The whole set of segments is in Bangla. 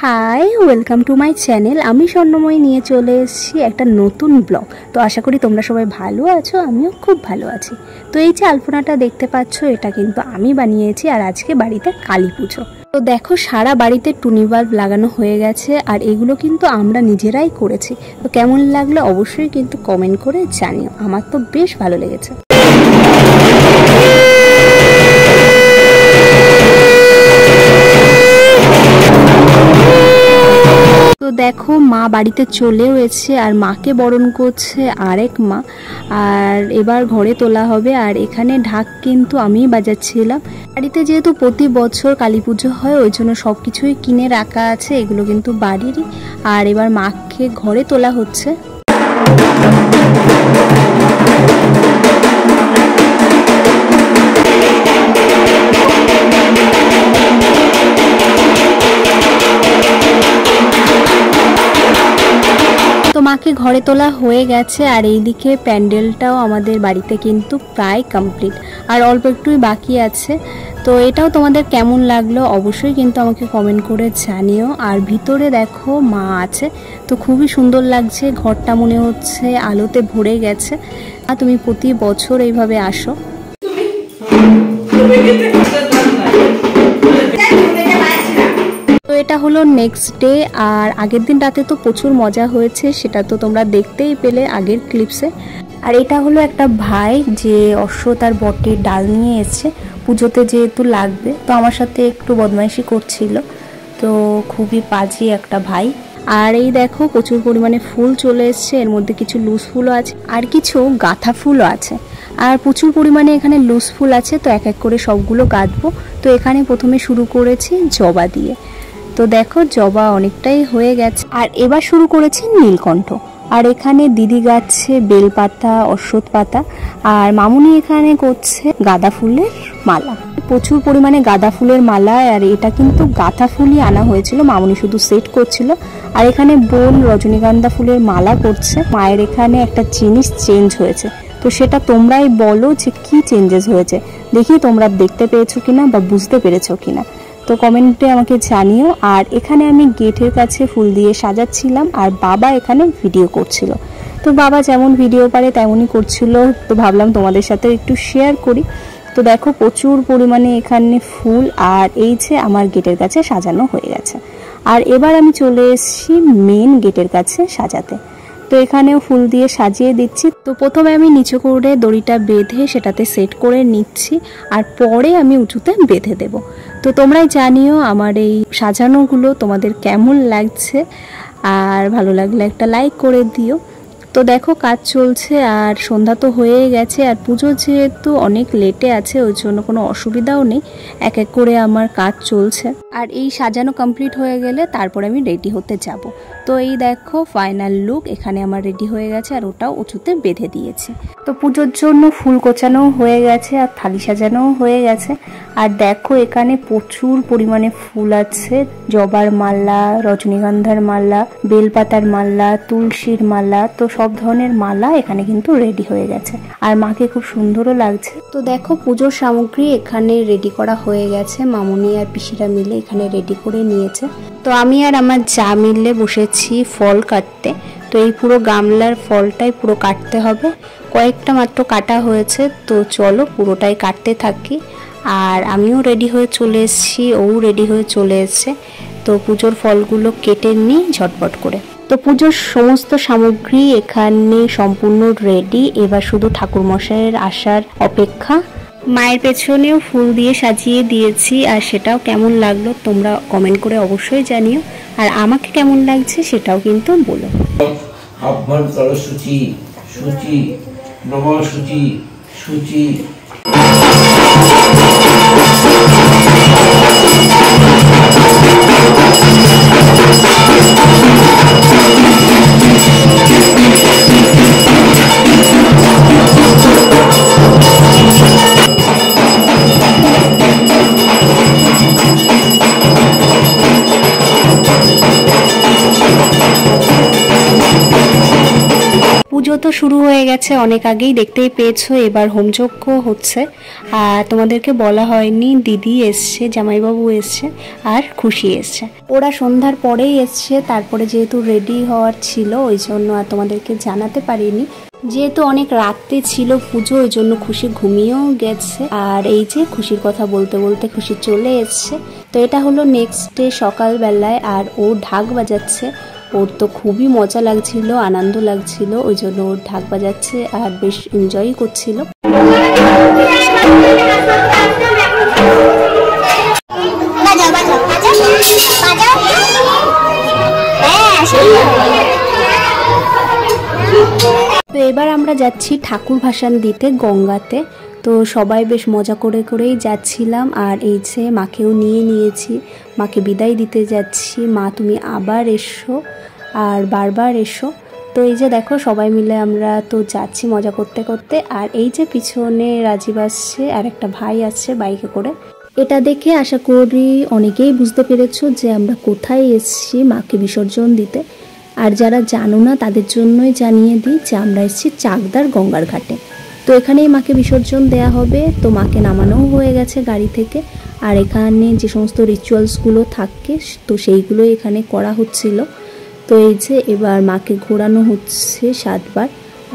High, welcome to my channel. আমি স্বর্ণময়ী নিয়ে চলে এসেছি একটা নতুন ব্লগ। তো আশা করি তোমরা সবাই ভালো আছো, আমিও খুব ভালো আছি। তো এই যে আলপনাটা দেখতে পাচ্ছ, এটা কিন্তু আমি বানিয়েছি, আর আজকে বাড়িতে কালী পুজো। তো দেখো, সারা বাড়িতে টুনি বাল্ব লাগানো হয়ে গেছে, আর এগুলো কিন্তু আমরা নিজেরাই করেছি। তো কেমন লাগলো অবশ্যই কিন্তু কমেন্ট করে জানিও। আমার তো বেশ ভালো লেগেছে। তো দেখো, মা বাড়িতে চলেও এসেছে, আর মাকে বরণ করছে আরেক মা। আর এবার ঘরে তোলা হবে, আর এখানে ঢাক কিন্তু আমিই বাজাচ্ছিলাম। বাড়িতে যেহেতু প্রতি বছর কালী পুজো হয়, ওই জন্য সব কিছুই কিনে রাখা আছে, এগুলো কিন্তু বাড়িরই। আর এবার মাকে ঘরে তোলা হচ্ছে। তো মাকে ঘরে তোলা হয়ে গেছে, আর এইদিকে প্যান্ডেলটাও আমাদের বাড়িতে কিন্তু প্রায় কমপ্লিট, আর অল্প একটুই বাকি আছে। তো এটাও তোমাদের কেমন লাগলো অবশ্যই কিন্তু আমাকে কমেন্ট করে জানিও। আর ভিতরে দেখো মা আছে, তো খুবই সুন্দর লাগছে। ঘরটা মনে হচ্ছে আলোতে ভরে গেছে। আর তুমি প্রতি বছর এইভাবে আসো। তো এটা হলো নেক্সট ডে, আর আগের দিন রাতে তো প্রচুর মজা হয়েছে, সেটা তো তোমরা দেখতেই পেলে আগের ক্লিপসে। আর এটা হলো একটা ভাই যে তার বটের ডাল নিয়ে এসছে পুজোতে যেহেতু লাগবে, তো আমার সাথে একটু বদমাইশি করছিল। তো খুবই পাজি একটা ভাই। আর এই দেখো, প্রচুর পরিমাণে ফুল চলে এসছে, এর মধ্যে কিছু লুজ ফুলও আছে আর কিছু গাঁথা ফুলও আছে। আর প্রচুর পরিমাণে এখানে লুজ ফুল আছে, তো এক এক করে সবগুলো গাঁথবো। তো এখানে প্রথমে শুরু করেছি জবা দিয়ে। তো দেখো, জবা অনেকটাই হয়ে গেছে, আর এবার শুরু করেছি নীলকণ্ঠ। আর এখানে দিদি গাচ্ছে বেলপাতা, অশ্বত্থ পাতা, আর মামুনি এখানে করছে গাঁদা ফুলের মালা। প্রচুর পরিমাণে গাঁদা ফুলের মালা, আর এটা কিন্তু গাঁথা ফুলই আনা হয়েছিল, মামুনি শুধু সেট করছিল। আর এখানে বোন রজনীগন্ধা ফুলের মালা করছে। মায়ের এখানে একটা জিনিস চেঞ্জ হয়েছে, তো সেটা তোমরাই বলো যে কি চেঞ্জেস হয়েছে। দেখি তোমরা দেখতে পেয়েছো কিনা বা বুঝতে পেরেছো কিনা, তো কমেন্টে আমাকে জানিও। আর এখানে আমি গেটের কাছে ফুল দিয়ে সাজাচ্ছিলাম, আর বাবা এখানে ভিডিও করছিল। তো বাবা যেমন ভিডিও পারে তেমনই করছিল, তো ভাবলাম তোমাদের সাথে একটু শেয়ার করি। তো দেখো, প্রচুর পরিমাণে এখানে ফুল, আর এই যে আমার গেটের কাছে সাজানো হয়ে গেছে। আর এবার আমি চলে এসেছি মেন গেটের কাছে সাজাতে। তো এখানেও ফুল দিয়ে সাজিয়ে দিচ্ছি। তো প্রথমে আমি নিচু করে দড়িটা বেঁধে সেটাতে সেট করে নিচ্ছি, আর পরে আমি উঁচুতে বেঁধে দেব। তো তোমরাই জানিও আমার এই সাজানোগুলো তোমাদের কেমন লাগছে, আর ভালো লাগলে একটা লাইক করে দিও। তো দেখো, কাজ চলছে, আর সন্ধ্যা তো হয়ে গেছে, আর পুজো যেহেতু অনেক লেটে আছে, ওই জন্য কোনো অসুবিধাও নেই। এক এক করে আমার কাজ চলছে, আর এই সাজানো কমপ্লিট হয়ে গেলে তারপর আমি রেডি হতে যাব। তো এই দেখো ফাইনাল লুক, এখানে আমার রেডি হয়ে গেছে, আর ওটাও উঁচুতে বেঁধে দিয়েছি। তো পুজোর জন্য ফুল কোচানো হয়ে গেছে, আর থালি সাজানোও হয়ে গেছে। আর দেখো, এখানে প্রচুর পরিমাণে ফুল আছে, জবার মালা, রজনীগন্ধার মালা, বেলপাতার মালা, তুলসীর মালা, তো সব ধরনের মালা এখানে কিন্তু রেডি হয়ে গেছে, আর মাকে খুব সুন্দরও লাগছে। তো দেখো, পুজোর সামগ্রী এখানে রেডি করা হয়ে গেছে, মামুনি আর পিসিরা মিলে এখানে রেডি করে নিয়েছে। তো আমি আর আমার যা মিলে বসেছি ফল কাটতে। তো এই পুরো গামলার ফলটাই পুরো কাটতে হবে, কয়েকটা মাত্র কাটা হয়েছে। তো চলো পুরোটাই কাটতে থাকি। আর আমিও রেডি হয়ে চলে এসেছি, ও রেডি হয়ে চলে এসেছে। তো পুজোর ফলগুলো কেটে নিই ঝটপট করে। তো পুজোর সমস্ত সামগ্রী এখানে সম্পূর্ণ রেডি, এবার শুধু ঠাকুরমশাইয়ের আসার অপেক্ষা। মায়ের পেছনেও ফুল দিয়ে সাজিয়ে দিয়েছি, আর সেটাও কেমন লাগলো তোমরা কমেন্ট করে অবশ্যই জানিও, আর আমাকে কেমন লাগছে সেটাও কিন্তু বলো। অভ্যন্তর সূচি সূচি নব সূচি সূচি। পুজো তো শুরু হয়ে গেছে অনেক আগেই, দেখতেই পেয়েছো। এবার হোমযজ্ঞ হচ্ছে। আর তোমাদেরকে বলা হয়নি, দিদি এসছে, জামাইবাবু এসছে আর খুশি এসছে। ওরা সন্ধ্যার পরেই এসছে, তারপরে যেহেতু রেডি হওয়ার ছিল ওই জন্য আর তোমাদেরকে জানাতে পারিনি। যেহেতু অনেক রাত্রে ছিল পুজো, ওই জন্য খুশি ঘুমিয়েও গেছে। আর এই যে খুশির কথা বলতে বলতে খুশি চলে এসছে। তো এটা হলো নেক্সট ডে সকালবেলায়, আর ও ঢাক বাজাচ্ছে। ওর তো খুবই মজা লাগছিল, আনন্দ লাগছিল, ওই জন্য ওর ঢাক বাজাচ্ছে আর বেশ এনজয় করছিল। তো এবার আমরা যাচ্ছি ঠাকুর ভাসান দিতে গঙ্গাতে। তো সবাই বেশ মজা করে করেই যাচ্ছিলাম। আর এই যে মাকেও নিয়ে নিয়েছি, মাকে বিদায় দিতে যাচ্ছি। মা তুমি আবার এসো আর বারবার এসো। তো এই যে দেখো সবাই মিলে আমরা তো যাচ্ছি মজা করতে করতে। আর এই যে পিছনে রাজীব আসছে আর একটা ভাই আসছে বাইকে করে। এটা দেখে আশা করি অনেকেই বুঝতে পেরেছো যে আমরা কোথায় এসেছি মাকে বিসর্জন দিতে। আর যারা জানো না তাদের জন্যই জানিয়ে দিই যে আমরা এসেছি চাকদার গঙ্গার ঘাটে। তো এখানেই মাকে বিসর্জন দেয়া হবে। তো মাকে নামানোও হয়ে গেছে গাড়ি থেকে। আর এখানে যে সমস্ত রিচুয়ালসগুলো থাকে তো সেইগুলো এখানে করা হচ্ছিল। তো এই যে এবার মাকে ঘোরানো হচ্ছে 7 বার,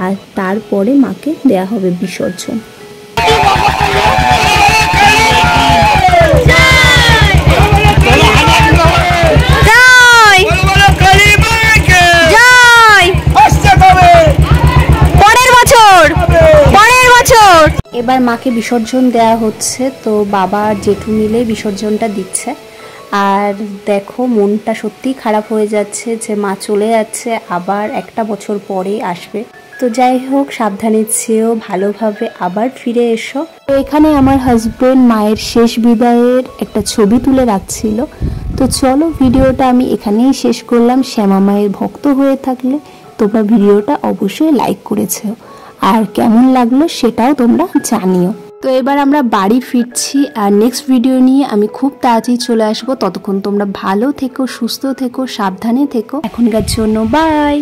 আর তারপরে মাকে দেয়া হবে বিসর্জন। এবার মাকে বিসর্জন দেয়া হচ্ছে। তো বাবা আর জেঠু মিলে বিসর্জনটা দিচ্ছে। আর দেখো মনটা সত্যিই খারাপ হয়ে যাচ্ছে যে মা চলে যাচ্ছে, আবার একটা বছর পরে আসবে। তো যাই হোক, সাবধানে যেও, ভালোভাবে আবার ফিরে এসো। তো এখানে আমার হাজবেন্ড মায়ের শেষ বিদায়ের একটা ছবি তুলে রাখছিল। তো চলো ভিডিওটা আমি এখানেই শেষ করলাম। শ্যামা মায়ের ভক্ত হয়ে থাকলে তোমরা ভিডিওটা অবশ্যই লাইক করেছো, আর কেমন লাগলো সেটাও তোমরা জানিও। তো এবার আমরা বাড়ি ফিরছি, আর নেক্সট ভিডিও নিয়ে আমি খুব তাড়াতাড়ি চলে আসবো। ততক্ষণ তোমরা ভালো থেকো, সুস্থ থেকো, সাবধানে থেকো। এখনকার জন্য বাই।